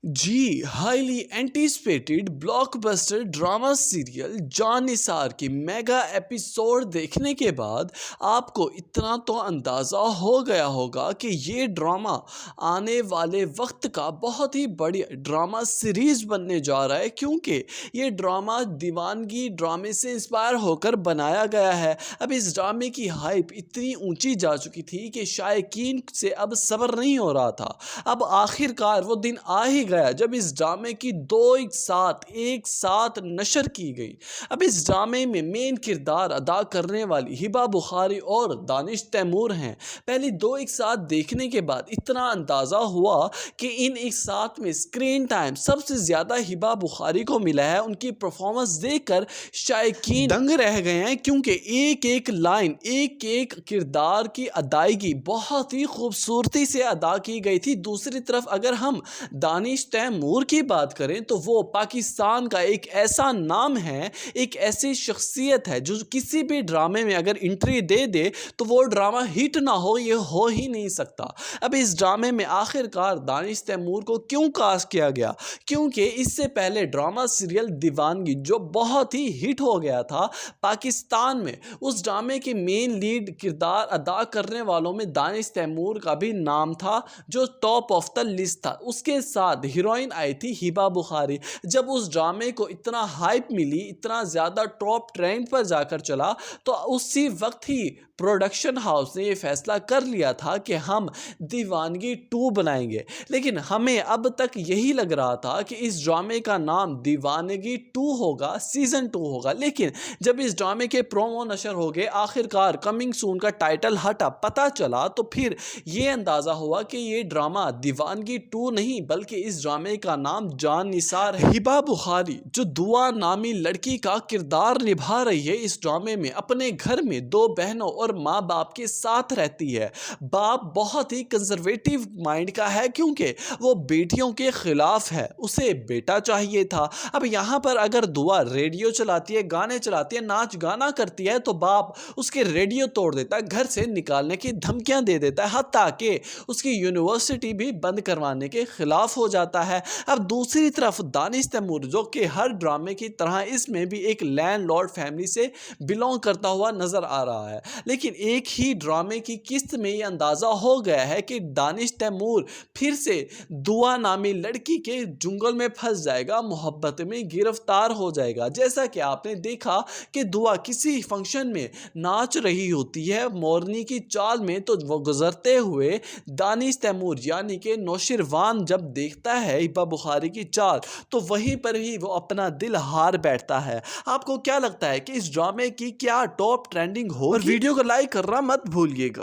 जी, highly anticipated blockbuster drama serial Jaan Nisar की mega episode देखने के बाद आपको इतना तो अंदाज़ा हो गया होगा कि ये ड्रामा आने वाले वक्त का बहुत ही बढ़िया ड्रामा सीरीज़ बनने जा रहा है, क्योंकि ये ड्रामा दीवानगी ड्रामे से इंस्पायर होकर बनाया गया है। अब इस ड्रामे की हाइप इतनी ऊंची जा चुकी थी कि शायकीन से अब सब्र नहीं हो रहा था। अब आखिरकार वो दिन आ ही गया जब इस ड्रामे की दो एक साथ नशर की गई। अब इस ड्रामे में मेन किरदार अदा करने वाली हिबा बुखारी और दानिश तैमूर हैं। पहले दो एक साथ देखने के बाद इतना अंदाज़ा हुआ कि इन एक साथ में स्क्रीन टाइम सबसे ज़्यादा हिबा बुखारी को मिला है। उनकी परफॉर्मेंस देखकर शायकीन दंग रह गए हैं, क्योंकि एक एक लाइन एक एक किरदार की अदायगी बहुत ही खूबसूरती से अदा की गई थी। दूसरी तरफ अगर हम दानिश तैमूर की बात करें तो वो पाकिस्तान का एक ऐसा नाम है, एक ऐसी शख्सियत है जो किसी भी ड्रामे में अगर एंट्री दे दे तो वो ड्रामा हिट ना हो, ये हो ही नहीं सकता। अब इस ड्रामे में आखिरकार दानिश तैमूर को क्यों कास्ट किया गया? क्योंकि इससे पहले ड्रामा सीरियल दीवानगी जो बहुत ही हिट हो गया था पाकिस्तान में, उस ड्रामे के मेन लीड किरदार अदा करने वालों में दानिश तैमूर का भी नाम था, जो टॉप ऑफ द लिस्ट था। उसके साथ हीरोइन आई थी हिबा बुखारी। जब उस ड्रामे को इतना हाइप मिली, इतना ज़्यादा टॉप ट्रेंड पर जाकर चला, तो उसी वक्त ही प्रोडक्शन हाउस ने ये फैसला कर लिया था कि हम दीवानगी 2 बनाएंगे। लेकिन हमें अब तक यही लग रहा था कि इस ड्रामे का नाम दीवानगी 2 होगा, सीज़न 2 होगा। लेकिन जब इस ड्रामे के प्रोमो नशर हो गए, आखिरकार कमिंग सून का टाइटल हटा, पता चला, तो फिर ये अंदाज़ा हुआ कि ये ड्रामा दीवानगी 2 नहीं बल्कि इस ड्रामे का नाम जान निसार है। हिबा बुखारी जो दुआ नामी लड़की का किरदार निभा रही है इस ड्रामे में, अपने घर में दो बहनों और माँ बाप के साथ रहती है। बाप बहुत ही कंजर्वेटिव माइंड का है, क्योंकि वो बेटियों के खिलाफ है, उसे बेटा चाहिए था। अब यहाँ पर अगर दुआ रेडियो चलाती है, गाने चलाती है, नाच गाना करती है, तो बाप उसके रेडियो तोड़ देता है, घर से निकालने की धमकियां दे देता है, हत्ता कि उसकी यूनिवर्सिटी भी बंद करवाने के खिलाफ हो जाता है। अब दूसरी तरफ दानिश तैमूर जो कि हर ड्रामे की तरह इसमें भी एक लैंडलॉर्ड फैमिली से बिलोंग करता हुआ नजर आ रहा है। लेकिन एक ही ड्रामे की किस्त में ये अंदाजा हो गया है कि दानिश तैमूर फिर से दुआ नामी लड़की के जुंगल में फंस जाएगा, मोहब्बत में गिरफ्तार हो जाएगा। जैसा कि आपने देखा कि दुआ किसी फंक्शन में नाच रही होती है मोरनी की चाल में, तो वो गुजरते हुए दानिश तैमूर यानी कि नौशिरवान जब देखता है हिबा बुखारी की चाल, तो वहीं पर ही वो अपना दिल हार बैठता है। आपको क्या लगता है कि इस ड्रामे की क्या टॉप ट्रेंडिंग हो? और वीडियो को लाइक करना मत भूलिएगा।